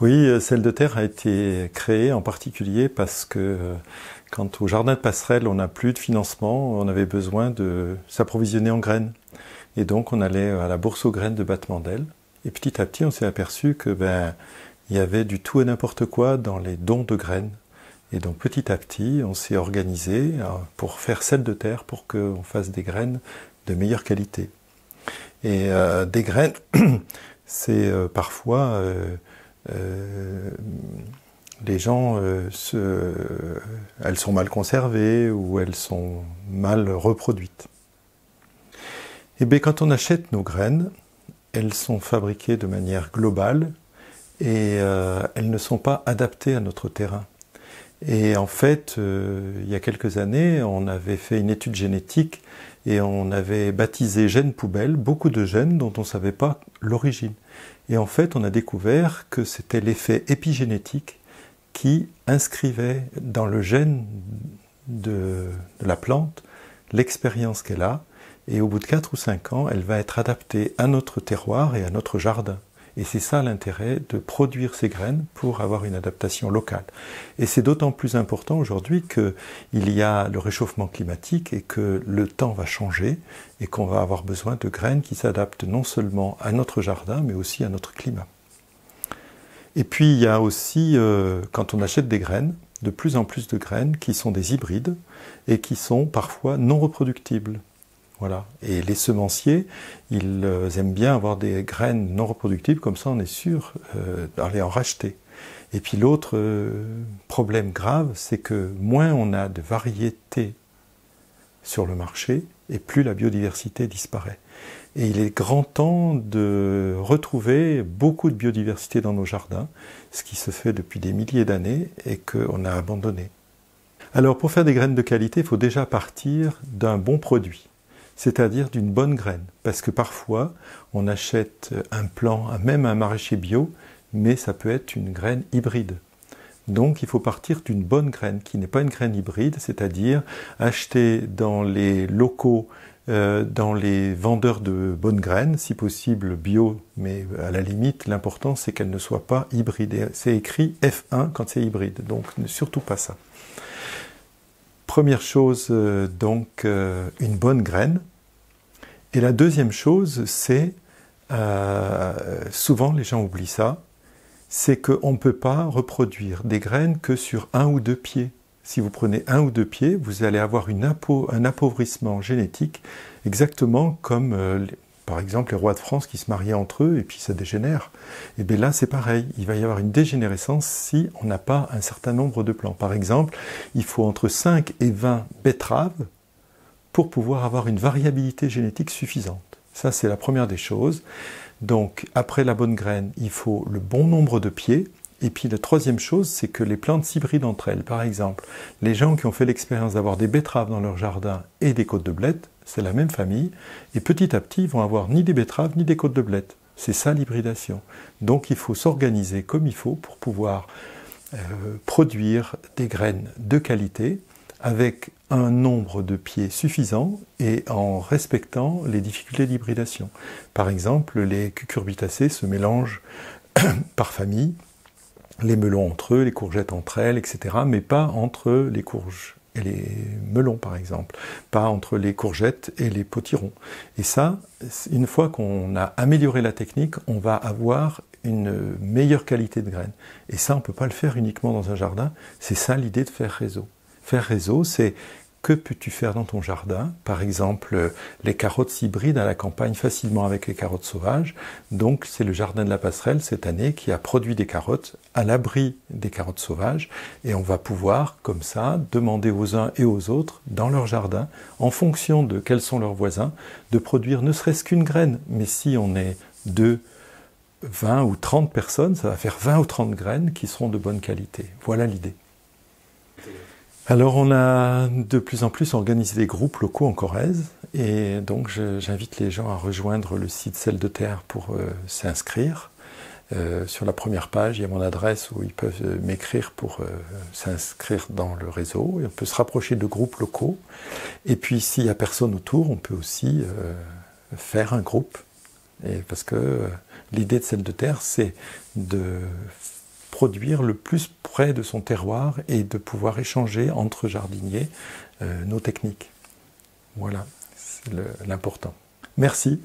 Oui, Sel de Terre a été créé en particulier parce que quand au jardin de Passerelle on n'a plus de financement, on avait besoin de s'approvisionner en graines. Et donc on allait à la bourse aux graines de Battemandel. Et petit à petit on s'est aperçu que il y avait du tout et n'importe quoi dans les dons de graines. Et donc petit à petit on s'est organisé pour faire Sel de Terre pour qu'on fasse des graines de meilleure qualité. Et des graines, c'est parfois... les gens, elles sont mal conservées ou elles sont mal reproduites. Et bien quand on achète nos graines, elles sont fabriquées de manière globale et elles ne sont pas adaptées à notre terrain. Et en fait, il y a quelques années, on avait fait une étude génétique et on avait baptisé gènes poubelles, beaucoup de gènes dont on ne savait pas l'origine. Et en fait, on a découvert que c'était l'effet épigénétique qui inscrivait dans le gène de la plante l'expérience qu'elle a. Et au bout de 4 ou 5 ans, elle va être adaptée à notre terroir et à notre jardin. Et c'est ça l'intérêt de produire ces graines pour avoir une adaptation locale. Et c'est d'autant plus important aujourd'hui qu'il y a le réchauffement climatique et que le temps va changer et qu'on va avoir besoin de graines qui s'adaptent non seulement à notre jardin mais aussi à notre climat. Et puis il y a aussi, quand on achète des graines, de plus en plus de graines qui sont des hybrides et qui sont parfois non reproductibles. Voilà. Et les semenciers, ils aiment bien avoir des graines non reproductibles, comme ça on est sûr d'aller en racheter. Et puis l'autre problème grave, c'est que moins on a de variétés sur le marché, et plus la biodiversité disparaît. Et il est grand temps de retrouver beaucoup de biodiversité dans nos jardins, ce qui se fait depuis des milliers d'années et qu'on a abandonné. Alors pour faire des graines de qualité, il faut déjà partir d'un bon produit. C'est-à-dire d'une bonne graine. Parce que parfois, on achète un plant, même un maraîcher bio, mais ça peut être une graine hybride. Donc il faut partir d'une bonne graine, qui n'est pas une graine hybride, c'est-à-dire acheter dans les locaux, dans les vendeurs de bonnes graines, si possible bio, mais à la limite, l'important c'est qu'elle ne soit pas hybride. C'est écrit F1 quand c'est hybride, donc surtout pas ça. Première chose, donc, une bonne graine. Et la deuxième chose, c'est, souvent les gens oublient ça, c'est qu'on ne peut pas reproduire des graines que sur 1 ou 2 pieds. Si vous prenez 1 ou 2 pieds, vous allez avoir un appauvrissement génétique, exactement comme, par exemple, les rois de France qui se mariaient entre eux et puis ça dégénère. Et bien là, c'est pareil, il va y avoir une dégénérescence si on n'a pas un certain nombre de plants. Par exemple, il faut entre 5 et 20 betteraves pour pouvoir avoir une variabilité génétique suffisante. Ça, c'est la première des choses. Donc, après la bonne graine, il faut le bon nombre de pieds. Et puis, la troisième chose, c'est que les plantes s'hybrident entre elles. Par exemple, les gens qui ont fait l'expérience d'avoir des betteraves dans leur jardin et des côtes de blettes, c'est la même famille. Et petit à petit, ils vont avoir ni des betteraves ni des côtes de blettes. C'est ça l'hybridation. Donc, il faut s'organiser comme il faut pour pouvoir produire des graines de qualité avec un nombre de pieds suffisant et en respectant les difficultés d'hybridation. Par exemple, les cucurbitacées se mélangent par famille, les melons entre eux, les courgettes entre elles, etc., mais pas entre les courges et les melons, par exemple, pas entre les courgettes et les potirons. Et ça, une fois qu'on a amélioré la technique, on va avoir une meilleure qualité de graines. Et ça, on ne peut pas le faire uniquement dans un jardin, c'est ça l'idée de faire réseau. Faire réseau, c'est que peux-tu faire dans ton jardin? Par exemple, les carottes s'hybrident à la campagne facilement avec les carottes sauvages. Donc, c'est le jardin de la Passerelle cette année qui a produit des carottes à l'abri des carottes sauvages. Et on va pouvoir, comme ça, demander aux uns et aux autres, dans leur jardin, en fonction de quels sont leurs voisins, de produire ne serait-ce qu'une graine. Mais si on est 2, 20 ou 30 personnes, ça va faire 20 ou 30 graines qui seront de bonne qualité. Voilà l'idée. Alors on a de plus en plus organisé des groupes locaux en Corrèze et donc j'invite les gens à rejoindre le site Sel de Terre pour s'inscrire. Sur la première page, il y a mon adresse où ils peuvent m'écrire pour s'inscrire dans le réseau. Et on peut se rapprocher de groupes locaux. Et puis s'il n'y a personne autour, on peut aussi faire un groupe Et parce que l'idée de Sel de Terre, c'est de produire le plus près de son terroir et de pouvoir échanger entre jardiniers nos techniques. Voilà, c'est l'important. Merci.